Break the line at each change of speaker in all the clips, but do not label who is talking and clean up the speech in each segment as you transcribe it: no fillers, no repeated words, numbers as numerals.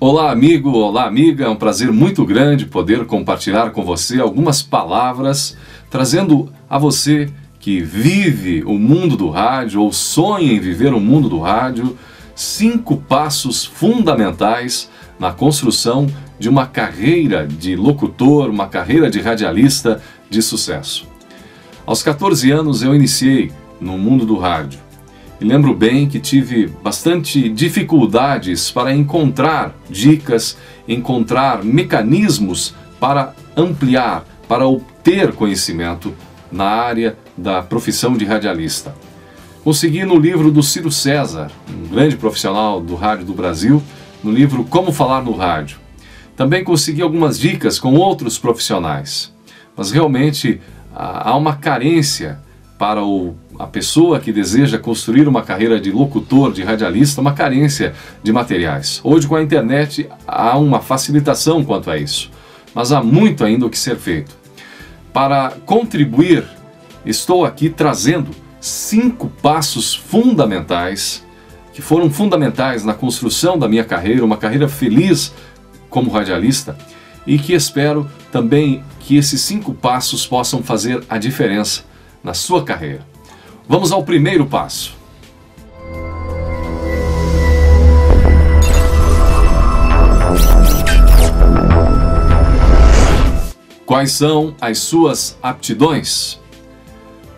Olá, amigo, olá, amiga. É um prazer muito grande poder compartilhar com você algumas palavras, trazendo a você que vive o mundo do rádio ou sonha em viver o mundo do rádio, 5 passos fundamentais na construção de uma carreira de locutor, uma carreira de radialista de sucesso. Aos 14 anos eu iniciei no mundo do rádio. E lembro bem que tive bastante dificuldades para encontrar dicas, encontrar mecanismos para ampliar, para obter conhecimento na área da profissão de radialista. Consegui no livro do Ciro César, um grande profissional do rádio do Brasil, no livro Como Falar no Rádio. Também consegui algumas dicas com outros profissionais, mas realmente há uma carência para a pessoa que deseja construir uma carreira de locutor, de radialista, uma carência de materiais. Hoje, com a internet, há uma facilitação quanto a isso, mas há muito ainda o que ser feito. Para contribuir, estou aqui trazendo 5 passos fundamentais, que foram fundamentais na construção da minha carreira, uma carreira feliz como radialista, e que espero também que esses 5 passos possam fazer a diferença na sua carreira. Vamos ao primeiro passo. Quais são as suas aptidões?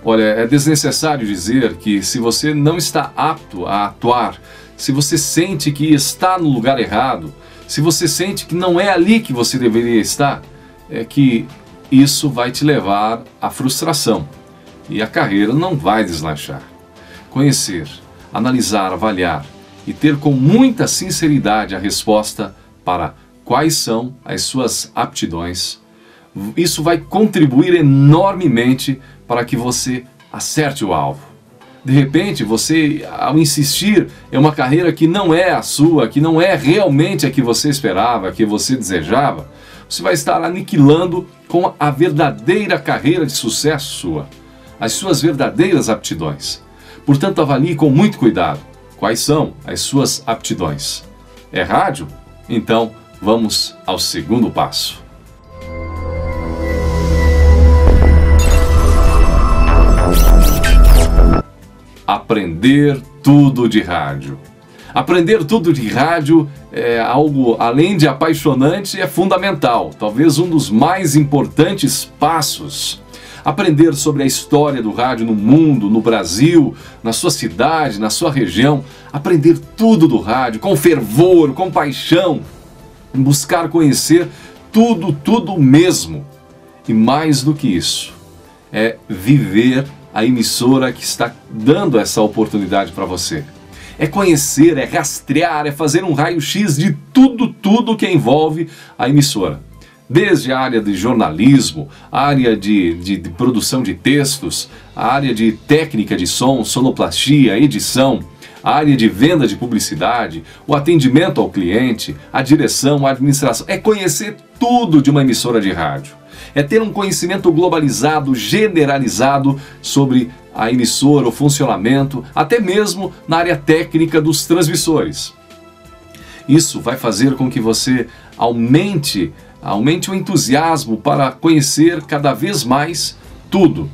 Olha, é desnecessário dizer que se você não está apto a atuar, se você sente que está no lugar errado, se você sente que não é ali que você deveria estar, é que isso vai te levar à frustração. E a carreira não vai deslanchar. Conhecer, analisar, avaliar e ter com muita sinceridade a resposta para quais são as suas aptidões, isso vai contribuir enormemente para que você acerte o alvo. De repente, você, ao insistir em uma carreira que não é a sua, que não é realmente a que você esperava, a que você desejava, você vai estar aniquilando com a verdadeira carreira de sucesso sua, as suas verdadeiras aptidões. Portanto, avalie com muito cuidado quais são as suas aptidões. É rádio? Então, vamos ao segundo passo. Aprender tudo de rádio. Aprender tudo de rádio é algo, além de apaixonante, é fundamental, talvez um dos mais importantes passos. Aprender sobre a história do rádio no mundo, no Brasil, na sua cidade, na sua região. Aprender tudo do rádio, com fervor, com paixão. Buscar conhecer tudo mesmo. E mais do que isso, é viver a emissora que está dando essa oportunidade para você. É conhecer, é rastrear, é fazer um raio-x de tudo que envolve a emissora. Desde a área de jornalismo, a área de produção de textos, a área de técnica de som, sonoplastia, edição, a área de venda de publicidade, o atendimento ao cliente, a direção, a administração. É conhecer tudo de uma emissora de rádio. É ter um conhecimento globalizado, generalizado sobre a emissora, o funcionamento, até mesmo na área técnica dos transmissores. Isso vai fazer com que você aumente o entusiasmo para conhecer cada vez mais tudo.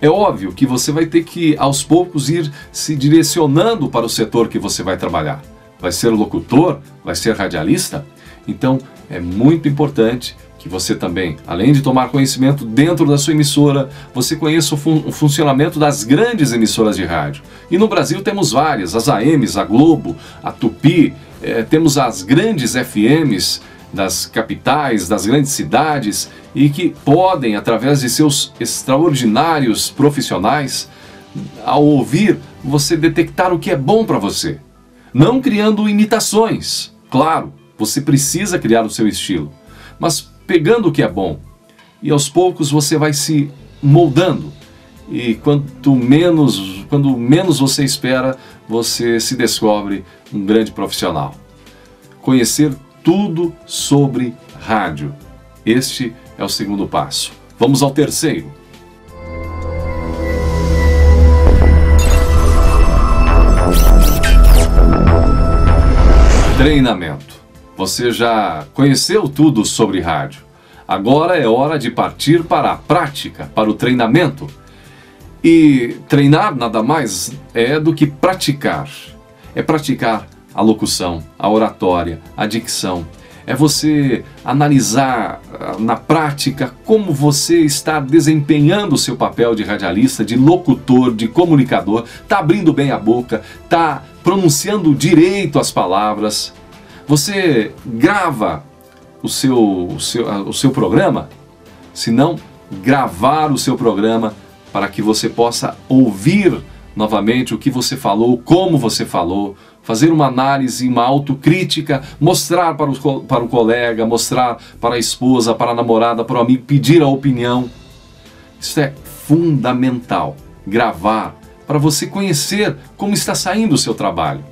É óbvio que você vai ter que, aos poucos, ir se direcionando para o setor que você vai trabalhar. Vai ser locutor? Vai ser radialista? Então, é muito importante que você também, além de tomar conhecimento dentro da sua emissora, você conheça o funcionamento das grandes emissoras de rádio. E no Brasil temos várias, as AMs, a Globo, a Tupi, temos as grandes FMs, das capitais, das grandes cidades, e que podem, através de seus extraordinários profissionais, ao ouvir, você detectar o que é bom para você. Não criando imitações, claro, você precisa criar o seu estilo, mas pegando o que é bom, e aos poucos você vai se moldando, e quando menos você espera, você se descobre um grande profissional. Conhecer tudo sobre rádio. Este é o segundo passo. Vamos ao terceiro. Treinamento. você já conheceu tudo sobre rádio. Agora é hora de partir para a prática, para o treinamento. E treinar nada mais é do que praticar. É praticar a locução, a oratória, a dicção. É você analisar na prática como você está desempenhando o seu papel de radialista, de locutor, de comunicador, está abrindo bem a boca, está pronunciando direito as palavras. Você grava o seu programa, se não, gravar o seu programa para que você possa ouvir novamente o que você falou, como você falou, fazer uma análise, uma autocrítica, mostrar para o colega, mostrar para a esposa, para a namorada, para o amigo, pedir a opinião. Isso é fundamental, gravar, para você conhecer como está saindo o seu trabalho.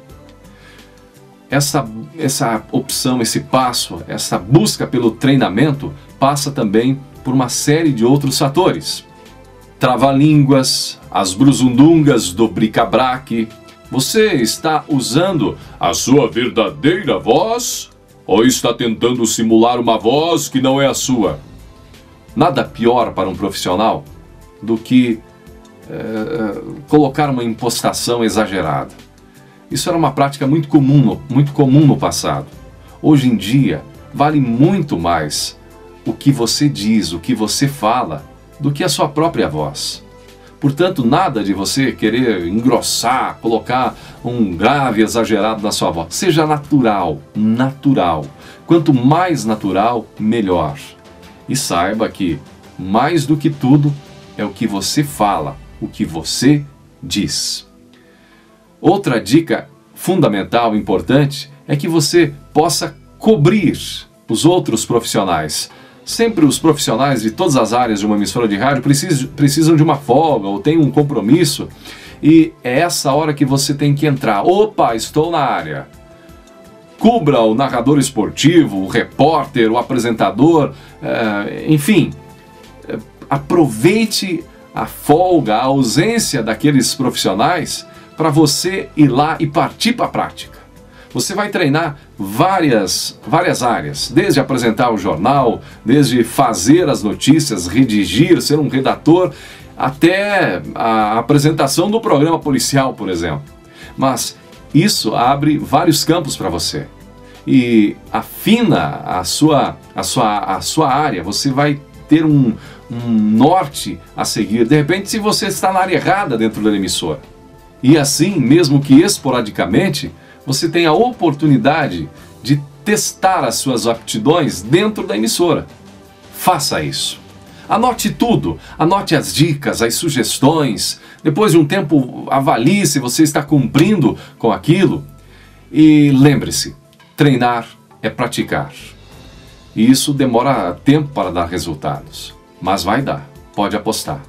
Essa opção, esse passo, essa busca pelo treinamento passa também por uma série de outros fatores. Trava-línguas, as bruzundungas do bric-a-brac. Você está usando a sua verdadeira voz ou está tentando simular uma voz que não é a sua? Nada pior para um profissional do que colocar uma impostação exagerada. Isso era uma prática muito comum no passado. Hoje em dia, vale muito mais o que você diz, o que você fala, do que a sua própria voz. Portanto, nada de você querer engrossar, colocar um grave exagerado na sua voz. Seja natural, natural. Quanto mais natural, melhor. E saiba que, mais do que tudo, é o que você fala, o que você diz. Outra dica fundamental, importante, é que você possa cobrir os outros profissionais. Sempre os profissionais de todas as áreas de uma emissora de rádio precisam de uma folga ou têm um compromisso, e é essa hora que você tem que entrar. Opa, estou na área. Cubra o narrador esportivo, o repórter, o apresentador, enfim, aproveite a folga, a ausência daqueles profissionais para você ir lá e partir para a prática. Você vai treinar várias áreas, desde apresentar o jornal, desde fazer as notícias, redigir, ser um redator, até a apresentação do programa policial, por exemplo. Mas isso abre vários campos para você e afina a sua área. Você vai ter um norte a seguir. De repente, se você está na área errada dentro da emissora. E assim, mesmo que esporadicamente, você tem a oportunidade de testar as suas aptidões dentro da emissora. Faça isso. Anote tudo, anote as dicas, as sugestões. Depois de um tempo, avalie se você está cumprindo com aquilo. E lembre-se, treinar é praticar. E isso demora tempo para dar resultados, mas vai dar, pode apostar.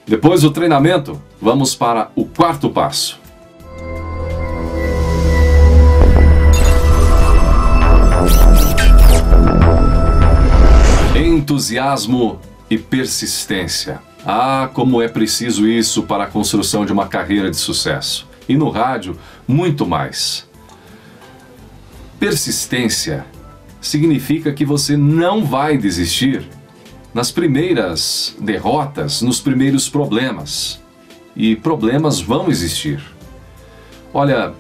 Depois do treinamento, vamos para o quarto passo. Entusiasmo e persistência. Ah, como é preciso isso para a construção de uma carreira de sucesso. E no rádio, muito mais. Persistência significa que você não vai desistir nas primeiras derrotas, nos primeiros problemas. E problemas vão existir. Olha,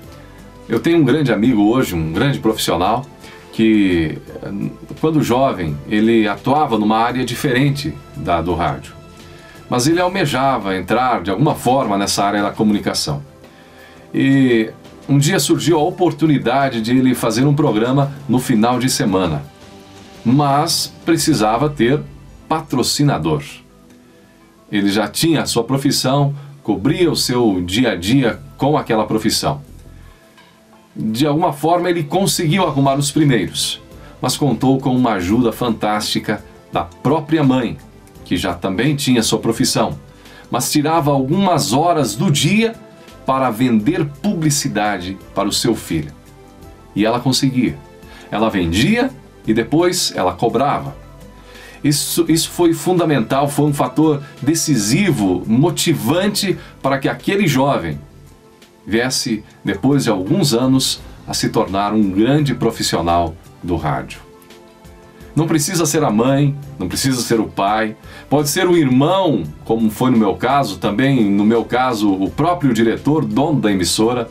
eu tenho um grande amigo hoje, um grande profissional, que quando jovem ele atuava numa área diferente do rádio, mas ele almejava entrar de alguma forma nessa área da comunicação. E um dia surgiu a oportunidade de ele fazer um programa no final de semana, mas precisava ter patrocinador. Ele já tinha a sua profissão, cobria o seu dia a dia com aquela profissão. De alguma forma ele conseguiu arrumar os primeiros, mas contou com uma ajuda fantástica da própria mãe, que já também tinha sua profissão, mas tirava algumas horas do dia para vender publicidade para o seu filho. E ela conseguia. Ela vendia e depois ela cobrava. Isso foi fundamental, foi um fator decisivo, motivante para que aquele jovem viesse, depois de alguns anos, a se tornar um grande profissional do rádio. Não precisa ser a mãe, não precisa ser o pai, pode ser o irmão, como foi no meu caso, também no meu caso o próprio diretor, dono da emissora,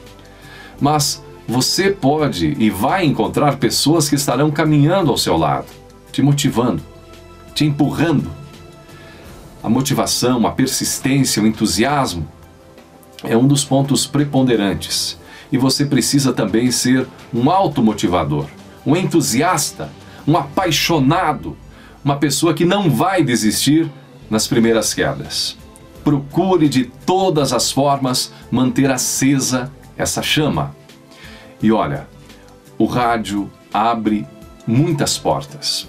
mas você pode e vai encontrar pessoas que estarão caminhando ao seu lado, te motivando, te empurrando. A motivação, a persistência, o entusiasmo é um dos pontos preponderantes. E você precisa também ser um automotivador, um entusiasta, um apaixonado, uma pessoa que não vai desistir nas primeiras quedas. Procure de todas as formas manter acesa essa chama. E olha, o rádio abre muitas portas.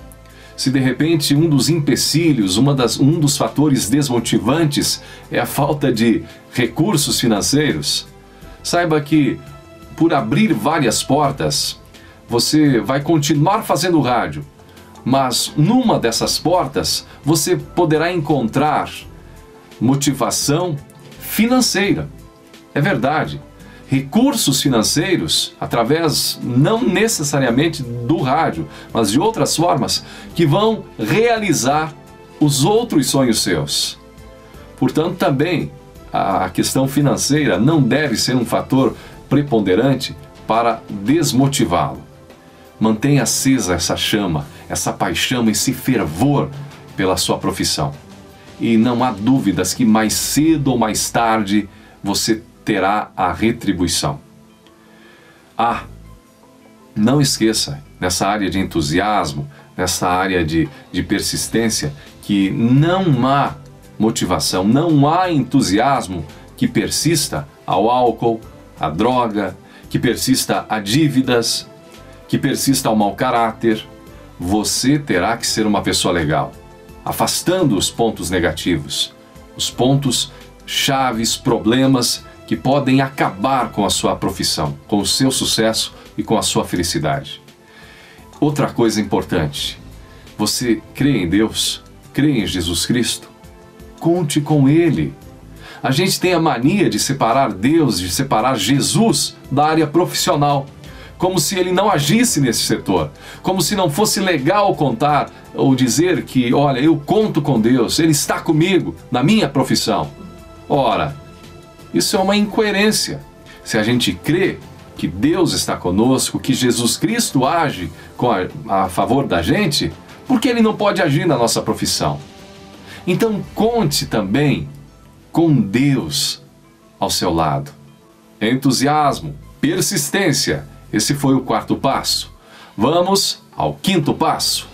Se de repente um dos empecilhos, um dos fatores desmotivantes é a falta de recursos financeiros, saiba que por abrir várias portas, você vai continuar fazendo rádio, mas numa dessas portas você poderá encontrar motivação financeira. É verdade. Recursos financeiros, através não necessariamente do rádio, mas de outras formas, que vão realizar os outros sonhos seus. Portanto, também a questão financeira não deve ser um fator preponderante para desmotivá-lo. Mantenha acesa essa chama, essa paixão, esse fervor pela sua profissão. E não há dúvidas que mais cedo ou mais tarde você terá a retribuição. Não esqueça, nessa área de entusiasmo, nessa área de persistência, que não há motivação, não há entusiasmo que persista ao álcool, à droga, que persista a dívidas, que persista ao mau caráter. Você terá que ser uma pessoa legal, afastando os pontos negativos, os pontos chaves, problemas que podem acabar com a sua profissão, com o seu sucesso e com a sua felicidade. Outra coisa importante, você crê em Deus, crê em Jesus Cristo? Conte com Ele. A gente tem a mania de separar Deus, de separar Jesus da área profissional, como se ele não agisse nesse setor, como se não fosse legal contar ou dizer que, olha, eu conto com Deus, Ele está comigo na minha profissão. Ora, isso é uma incoerência. Se a gente crê que Deus está conosco, que Jesus Cristo age a favor da gente, por que Ele não pode agir na nossa profissão? Então conte também com Deus ao seu lado. Entusiasmo, persistência. Esse foi o 4º passo. Vamos ao 5º passo.